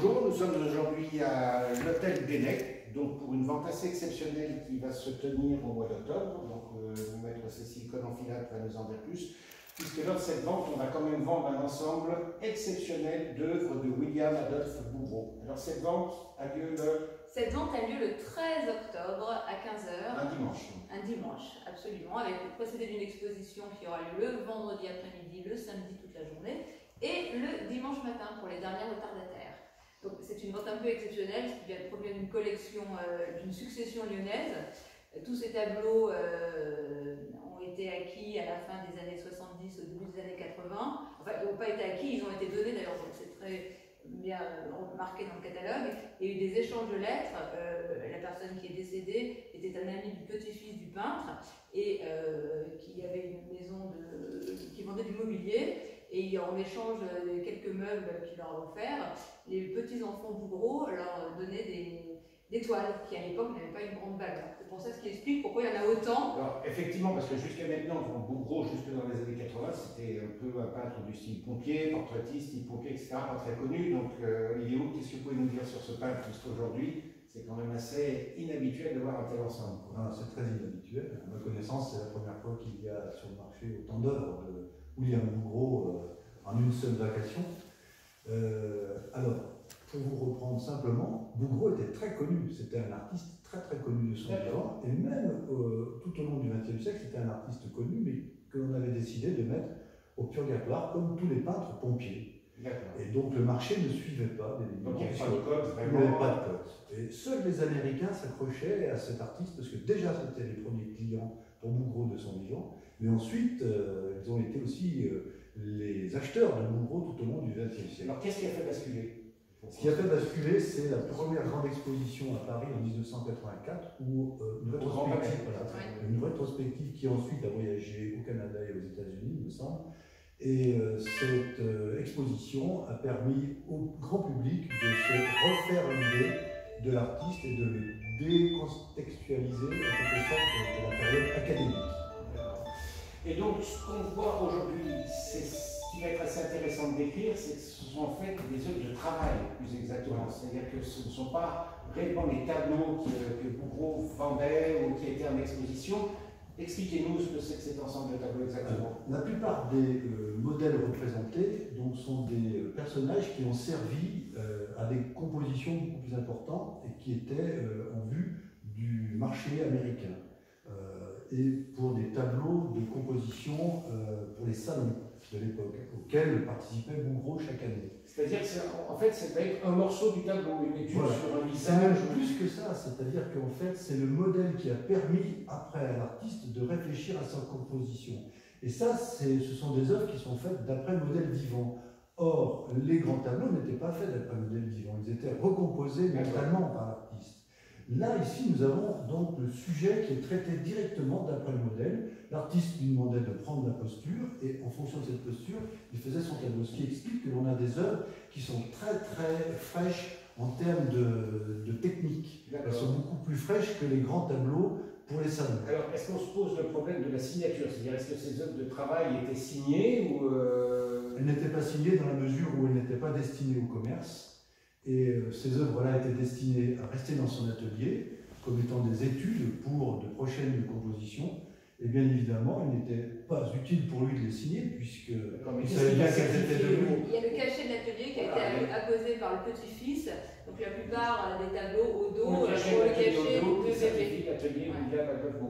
Bonjour, nous sommes aujourd'hui à l'hôtel Bennec, donc pour une vente assez exceptionnelle qui va se tenir au mois d'octobre. Donc maître Cécile Conenfilat va nous en dire plus, puisque lors de cette vente, on va quand même vendre un ensemble exceptionnel d'œuvres de William Adolphe Bougreau. Alors cette vente a lieu Cette vente a lieu le 13 octobre à 15 h. Un dimanche. Un dimanche, absolument, avec précédé d'une exposition qui aura lieu le vendredi après-midi, le samedi toute la journée, et le dimanche matin pour les derniers retardataires. Donc c'est une vente un peu exceptionnelle, qui provient d'une collection, d'une succession lyonnaise. Tous ces tableaux ont été acquis à la fin des années 70, au début des années 80. Enfin, ils n'ont pas été acquis, ils ont été donnés d'ailleurs, donc c'est très bien marqué dans le catalogue. Il y a eu des échanges de lettres. La personne qui est décédée était un ami du petit-fils du peintre et qui avait une maison qui vendait du mobilier. Et en échange de quelques meubles qu'il leur a offerts, les petits-enfants Bougreau leur donnaient des toiles qui à l'époque n'avaient pas une grande valeur. C'est pour ça ce qui explique pourquoi il y en a autant. Alors effectivement, parce que jusqu'à maintenant, Bougreau, jusque dans les années 80, c'était un peu un peintre du style pompier, portraitiste, style pompier, etc., pas très connu. Donc Léo, qu'est-ce que vous pouvez nous dire sur ce peintre, puisqu'aujourd'hui, c'est quand même assez inhabituel de voir un tel ensemble? C'est très inhabituel. À ma connaissance, c'est la première fois qu'il y a sur le marché autant d'œuvres de William Bougreau en une seule vacation. Alors, pour vous reprendre simplement, Bougreau était très connu. C'était un artiste très très connu de son vivant, et même tout au long du XXe siècle, c'était un artiste connu, mais que l'on avait décidé de mettre au purgatoire, comme tous les peintres pompiers. Et donc le marché ne suivait pas. Donc il n'y avait pas de code, vraiment. Il n'y avait pas de code. Et seuls les Américains s'accrochaient à cet artiste, parce que déjà c'était les premiers clients pour Bougreau de son vivant, mais ensuite ils ont été aussi les acheteurs de Bougreau tout au long du XXe siècle. Alors qu'est-ce qui a fait basculer? Ce qui a fait basculer, c'est la première grande exposition à Paris en 1984, où une rétrospective qui ensuite a voyagé au Canada et aux États-Unis, il me semble. Et cette exposition a permis au grand public de se refaire l'idée de l'artiste et de le décontextualiser en quelque sorte de la période académique. Et donc, ce qu'on voit aujourd'hui, c'est ce qui va être assez intéressant de décrire, c'est que ce sont en fait des œuvres de travail, plus exactement. C'est-à-dire que ce ne sont pas réellement les tableaux que Bougreau vendait ou qui étaient en exposition. Expliquez-nous ce que c'est que cet ensemble de tableaux exactement. La plupart des modèles représentés donc, sont des personnages qui ont servi à des compositions beaucoup plus importantes et qui étaient en vue du marché américain. Et pour des tableaux de composition pour les salons de l'époque, auxquels participait Bougreau chaque année. C'est-à-dire qu'en fait, c'est un morceau du tableau, une étude sur un visage. C'est même plus que ça, c'est-à-dire qu'en fait, c'est le modèle qui a permis après à l'artiste de réfléchir à sa composition. Et ça, ce sont des œuvres qui sont faites d'après modèle vivant. Or, les grands tableaux n'étaient pas faits d'après modèle vivant, ils étaient recomposés mentalement par l'artiste. Là, ici, nous avons donc le sujet qui est traité directement d'après le modèle. L'artiste lui demandait de prendre la posture et en fonction de cette posture, il faisait son tableau. Ce qui explique que l'on a des œuvres qui sont très très fraîches en termes de technique. Elles sont beaucoup plus fraîches que les grands tableaux pour les salons. Alors, est-ce qu'on se pose le problème de la signature? C'est-à-dire, est-ce que ces œuvres de travail étaient signées ou Elles n'étaient pas signées dans la mesure où elles n'étaient pas destinées au commerce. Et ces œuvres-là étaient destinées à rester dans son atelier, comme étant des études pour de prochaines compositions. Et bien évidemment, il n'était pas utile pour lui de les signer, puisqu'il savait bien qu'elles étaient de lui. Il y a le cachet de l'atelier qui a été apposé par le petit-fils. Donc la plupart des tableaux au dos, pour le cachet de l'atelier.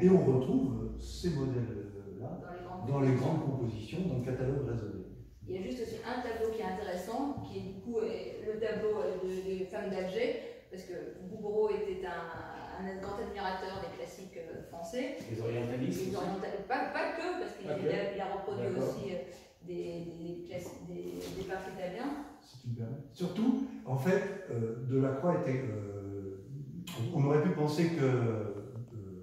Et on retrouve ces modèles-là dans les grandes compositions, dans le catalogue raisonné. Il y a juste aussi un tableau qui est intéressant, qui est du coup le tableau des femmes d'Alger, parce que Bougreau était un grand admirateur des classiques français. Les orientalistes. Pas que, parce qu'il a reproduit aussi des peintres italiens. Si tu me permets. Surtout, en fait, Delacroix était. On aurait pu penser que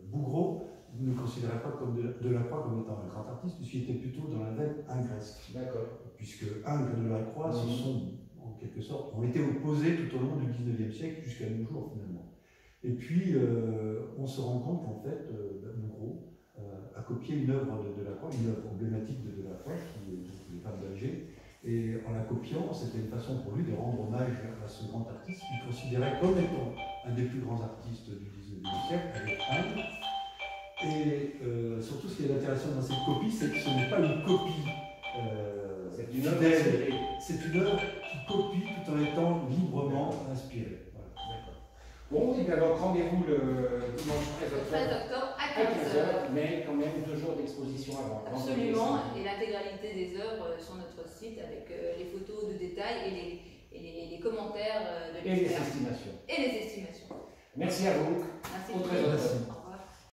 Bougreau ne considérait pas comme Delacroix comme étant un grand artiste, puisqu'il était plutôt dans la veine ingresque. D'accord. Puisque Ingres et Delacroix se sont, en quelque sorte, ont été opposés tout au long du XIXe siècle jusqu'à nos jours, finalement. Et puis, on se rend compte qu'en fait, Bougreau a copié une œuvre de Delacroix, une œuvre emblématique de Delacroix, qui est Les femmes d'Alger. Et en la copiant, c'était une façon pour lui de rendre hommage à ce grand artiste qu'il considérait comme étant un des plus grands artistes du 19e siècle, avec Anne. Et surtout, ce qui est intéressant dans cette copie, c'est que ce n'est pas une copie fidèle. C'est une œuvre qui copie tout en étant librement inspirée. Voilà. D'accord. Bon, et bien donc rendez-vous le dimanche 13 octobre à 15h, mais quand même 2 jours d'exposition avant. Absolument, et l'intégralité des œuvres sur notre site avec les photos de détail et les commentaires de l'expert. Et les estimations. Et les estimations. Merci à vous. Merci. Au 13 octobre.